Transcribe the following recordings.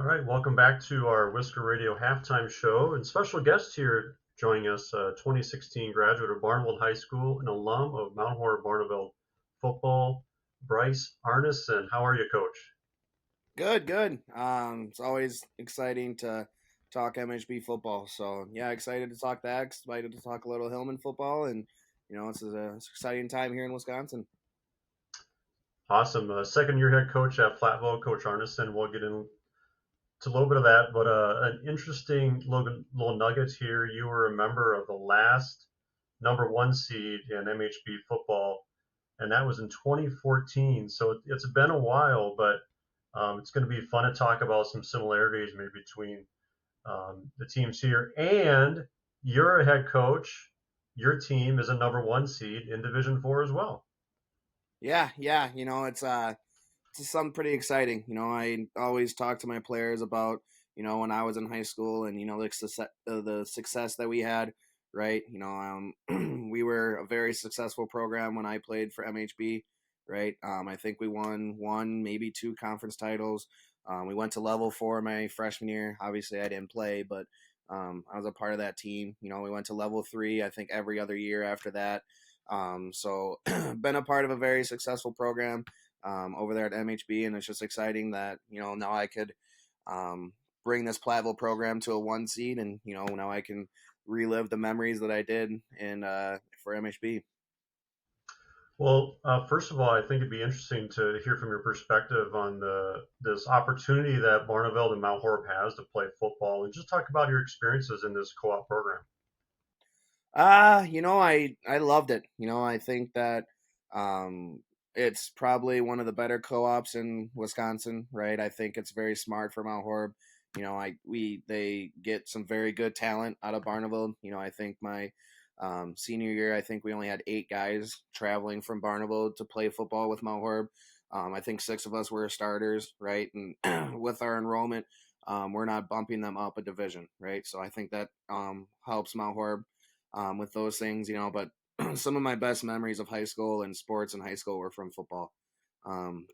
All right, welcome back to our Wisco Radio halftime show. And special guest here joining us, 2016 graduate of Barneveld High School and alum of Mount Horeb-Barneveld football, Bryce Arneson. How are you, Coach? Good, good. It's always exciting to talk MHB football. So yeah, excited to talk that. Excited to talk a little Hillman football, and it's an exciting time here in Wisconsin. Awesome. Second year head coach at Platteville, Coach Arneson. We'll get into a little bit of that, but an interesting little nugget here. You were a member of the last number one seed in MHB football, and that was in 2014. So it's been a while, but it's going to be fun to talk about some similarities maybe between the teams here. And you're a head coach. Your team is a number one seed in Division Four as well. Yeah. It's something pretty exciting. I always talk to my players about when I was in high school and the success that we had. Right. We were a very successful program when I played for MHB. Right. I think we won one, maybe two conference titles. We went to level 4 my freshman year. Obviously, I didn't play, but I was a part of that team. We went to level 3, I think, every other year after that. So, been a part of a very successful program over there at MHB, and it's just exciting that now I could bring this Platteville program to a 1 seed, and now I can relive the memories that I did in for MHB. Well, first of all, I think it'd be interesting to hear from your perspective on this opportunity that Barneveld and Mount Horeb has to play football, and just talk about your experiences in this co-op program. I loved it. I think that it's probably one of the better co-ops in Wisconsin, right? I think it's very smart for Mount Horeb. They get some very good talent out of Barneveld. I think my senior year, I think we only had 8 guys traveling from Barneveld to play football with Mount Horeb. I think 6 of us were starters, right? And with our enrollment, we're not bumping them up a division, right? So I think that helps Mount Horeb with those things, But some of my best memories of high school and sports in high school were from football.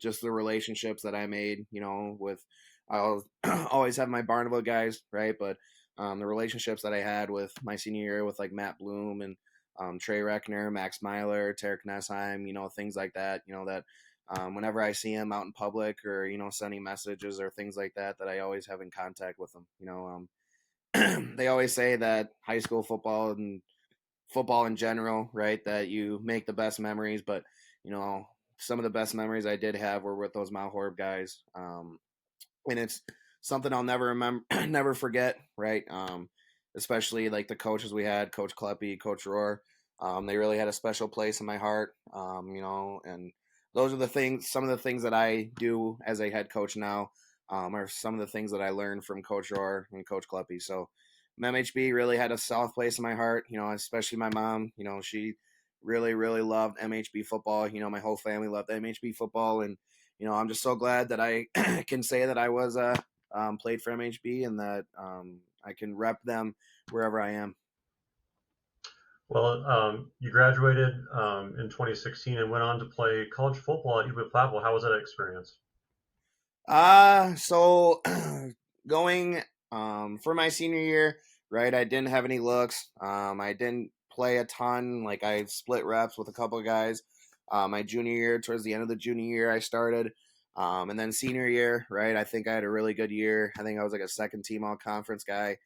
Just the relationships that I made, with I'll always have my Barneville guys, right? But the relationships that I had with my senior year with like Matt Bloom and Trey Reckner, Max Myler, Tarek Nessheim, things like that, that whenever I see him out in public or, sending messages or things like that, that I always have in contact with them, they always say that high school football and football in general, right, that you make the best memories, but some of the best memories I did have were with those Mount Horeb guys, and it's something I'll never remember, never forget, right? Especially like the coaches we had, Coach Kleppy, Coach Rohr. They really had a special place in my heart, and those are the things, some of the things that I do as a head coach now, are some of the things that I learned from Coach Rohr and Coach Kleppy. So MHB really had a soft place in my heart, especially my mom. She really, really loved MHB football. My whole family loved MHB football. And, I'm just so glad that I can say that I was played for MHB and that I can rep them wherever I am. Well, you graduated in 2016 and went on to play college football at UW Platteville. How was that experience? So going for my senior year, right, I didn't have any looks. I didn't play a ton. Like I split reps with a couple of guys. My junior year, towards the end of the junior year, I started. And then senior year, right, I think I had a really good year. I think I was like a second team all conference guy.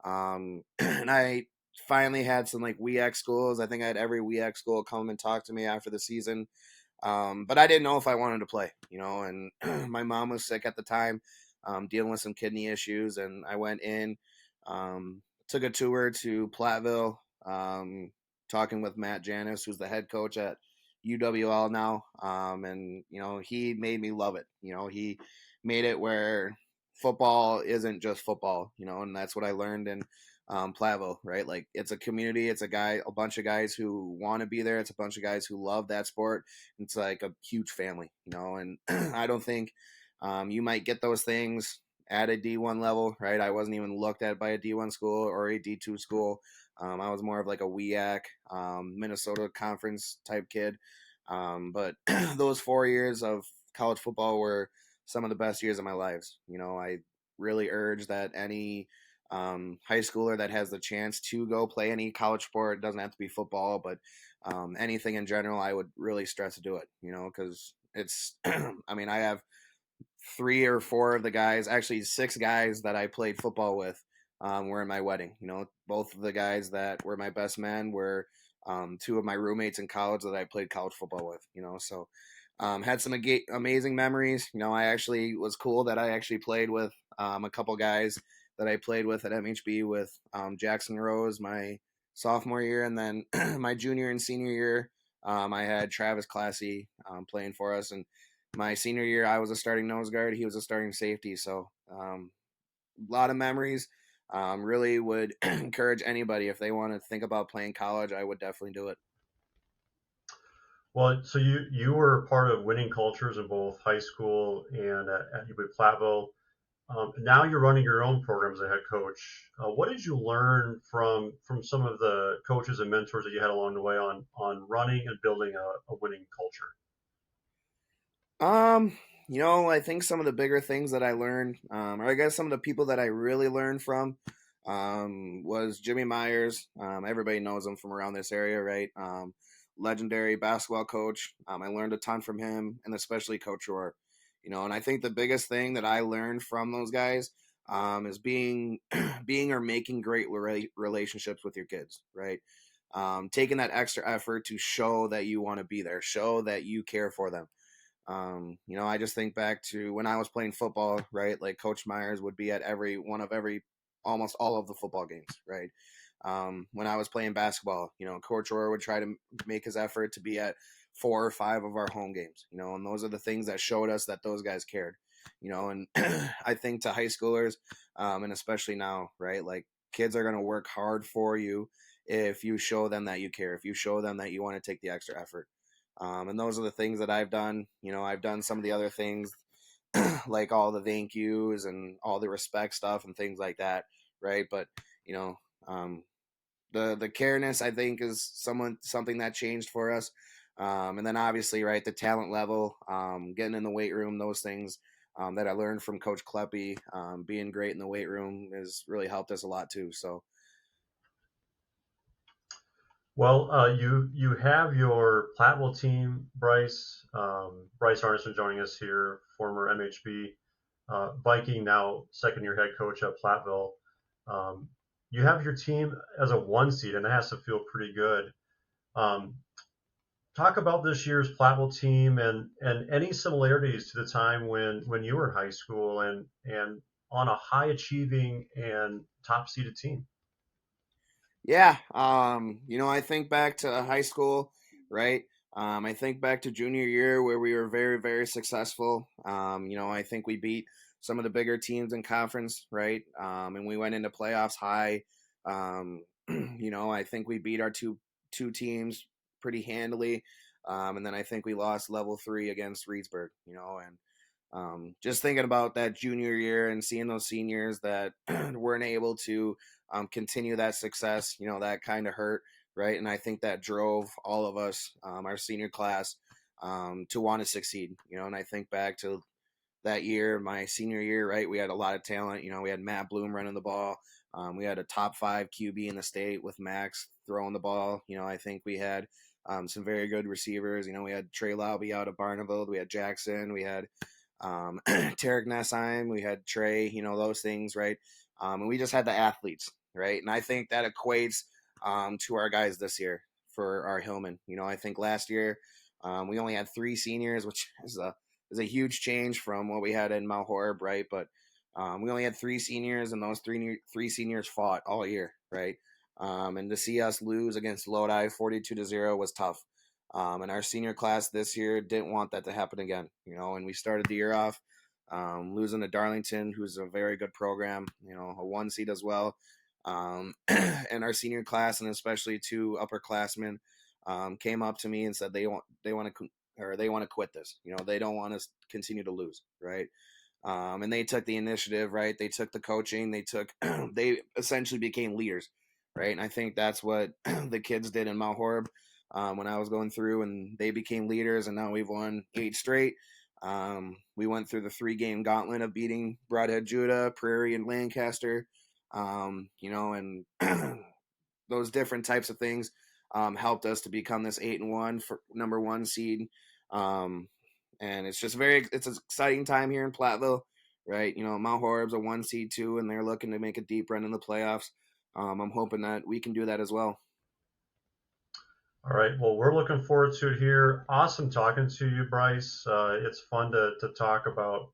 And I finally had some like WIAA schools. I think I had every WIAA school come and talk to me after the season. But I didn't know if I wanted to play, and my mom was sick at the time, dealing with some kidney issues. And I went in, took a tour to Platteville, talking with Matt Janis, who's the head coach at UWL now. And, he made me love it. He made it where football isn't just football, and that's what I learned in Platteville, right? Like it's a community, it's a bunch of guys who want to be there. It's a bunch of guys who love that sport. It's like a huge family, and I don't think you might get those things at a D1 level, right? I wasn't even looked at by a D1 school or a D2 school. I was more of like a WIAC, Minnesota conference type kid. But those 4 years of college football were some of the best years of my lives. I really urge that any high schooler that has the chance to go play any college sport, it doesn't have to be football, but anything in general, I would really stress to do it, because it's, I mean, I have 3 or 4 of the guys, actually 6 guys that I played football with, were in my wedding. Both of the guys that were my best men were 2 of my roommates in college that I played college football with. So had some amazing memories. I actually was cool that I actually played with a couple guys that I played with at MHB with Jackson Rose my sophomore year, and then my junior and senior year, I had Travis Classy playing for us, and my senior year, I was a starting nose guard. He was a starting safety. So a lot of memories. Really would encourage anybody if they want to think about playing college. I would definitely do it. Well, so you were part of winning cultures in both high school and at Platteville. Now you're running your own program as a head coach. What did you learn from some of the coaches and mentors that you had along the way on running and building a winning culture? Um, I think some of the bigger things that I learned, or I guess some of the people that I really learned from, was Jimmy Myers. Everybody knows him from around this area, right? Legendary basketball coach. I learned a ton from him, and especially Coach Rohr. And I think the biggest thing that I learned from those guys, is being, being or making great relationships with your kids, right? Taking that extra effort to show that you want to be there, show that you care for them. I just think back to when I was playing football, right? Like Coach Myers would be at almost all of the football games, right? When I was playing basketball, Coach Rohr would try to make his effort to be at 4 or 5 of our home games, and those are the things that showed us that those guys cared, and I think to high schoolers, and especially now, right? Like kids are going to work hard for you if you show them that you care, if you show them that you want to take the extra effort. And those are the things that I've done. I've done some of the other things like all the thank yous and all the respect stuff and things like that, right? But you know, um, the careness I think is something that changed for us. And then obviously, right, the talent level, getting in the weight room, those things that I learned from Coach Kleppy, being great in the weight room has really helped us a lot too. So Well, you have your Platteville team, Bryce. Bryce Arneson joining us here, former MHB Viking, now second year head coach at Platteville. Um, you have your team as a 1 seed, and that has to feel pretty good. Um, Talk about this year's Platteville team and any similarities to the time when you were in high school and on a high achieving and top seeded team. yeah, I think back to high school, right? I think back to junior year where we were very, very successful. I think we beat some of the bigger teams in conference, right? And we went into playoffs high. Um, I think we beat our two teams pretty handily. And then I think we lost level 3 against Reedsburg, and just thinking about that junior year and seeing those seniors that weren't able to continue that success, that kind of hurt, right? And I think that drove all of us, our senior class, to want to succeed, and I think back to that year, my senior year, right? We had a lot of talent. We had Matt Bloom running the ball. We had a top 5 QB in the state with Max throwing the ball. I think we had some very good receivers. We had Trey Laube out of Barneveld. We had Jackson. We had Tarek Nessheim, we had Trey, those things, right? And we just had the athletes, right? And I think that equates to our guys this year for our Hillmen. I think last year we only had 3 seniors, which is a huge change from what we had in Mount Horeb, right? But we only had 3 seniors, and those three seniors fought all year, right? And to see us lose against Lodi 42-0 was tough. And our senior class this year didn't want that to happen again, and we started the year off losing to Darlington, who's a very good program, a 1 seed as well. And our senior class, and especially 2 upperclassmen, came up to me and said they want to quit this. They don't want to continue to lose, right? And they took the initiative, right? They took the coaching. They essentially became leaders, right? And I think that's what the kids did in Mount Horeb when I was going through, and they became leaders, and now we've won 8 straight. We went through the 3-game gauntlet of beating Broadhead, Judah, Prairie, and Lancaster. And those different types of things helped us to become this 8-1 for number 1 seed. And it's an exciting time here in Platteville, right? Mount Horeb's a 1 seed too, and they're looking to make a deep run in the playoffs. I'm hoping that we can do that as well. All right. Well, we're looking forward to it here. Awesome talking to you, Bryce. It's fun to talk about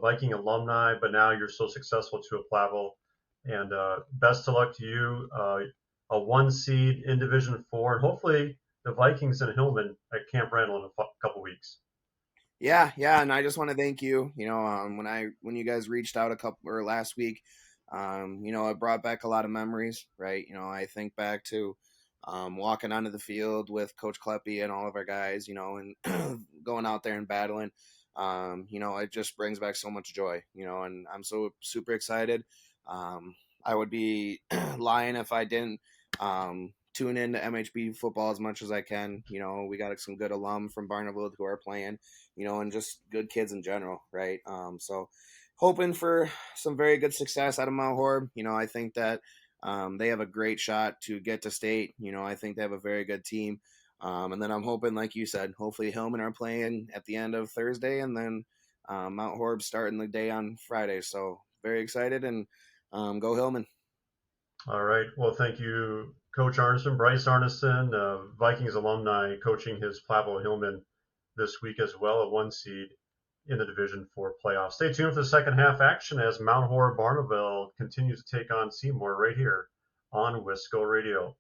Viking alumni, but now you're so successful to a Platteville. And best of luck to you. A 1 seed in Division 4, and hopefully the Vikings and Hillmen at Camp Randall in a couple weeks. Yeah, and I just want to thank you. When you guys reached out last week, it brought back a lot of memories, right? I think back to walking onto the field with Coach Kleppy and all of our guys, and going out there and battling. It just brings back so much joy, and I'm so super excited. I would be lying if I didn't tune into MHB football as much as I can. We got some good alum from Barneveld who are playing, and just good kids in general, right? So hoping for some very good success out of Mount Horeb. I think that they have a great shot to get to state. I think they have a very good team. And then I'm hoping, like you said, hopefully Hillmen are playing at the end of Thursday, and then Mount Horeb starting the day on Friday. So very excited, and go Hillmen. All right. Well, thank you, Coach Arneson, Bryce Arneson, Vikings alumni, coaching his Platteville Hillmen this week as well, a 1 seed in the Division 4 playoffs. Stay tuned for the second half action as Mount Horeb-Barneveld continues to take on Seymour right here on Wisco Radio.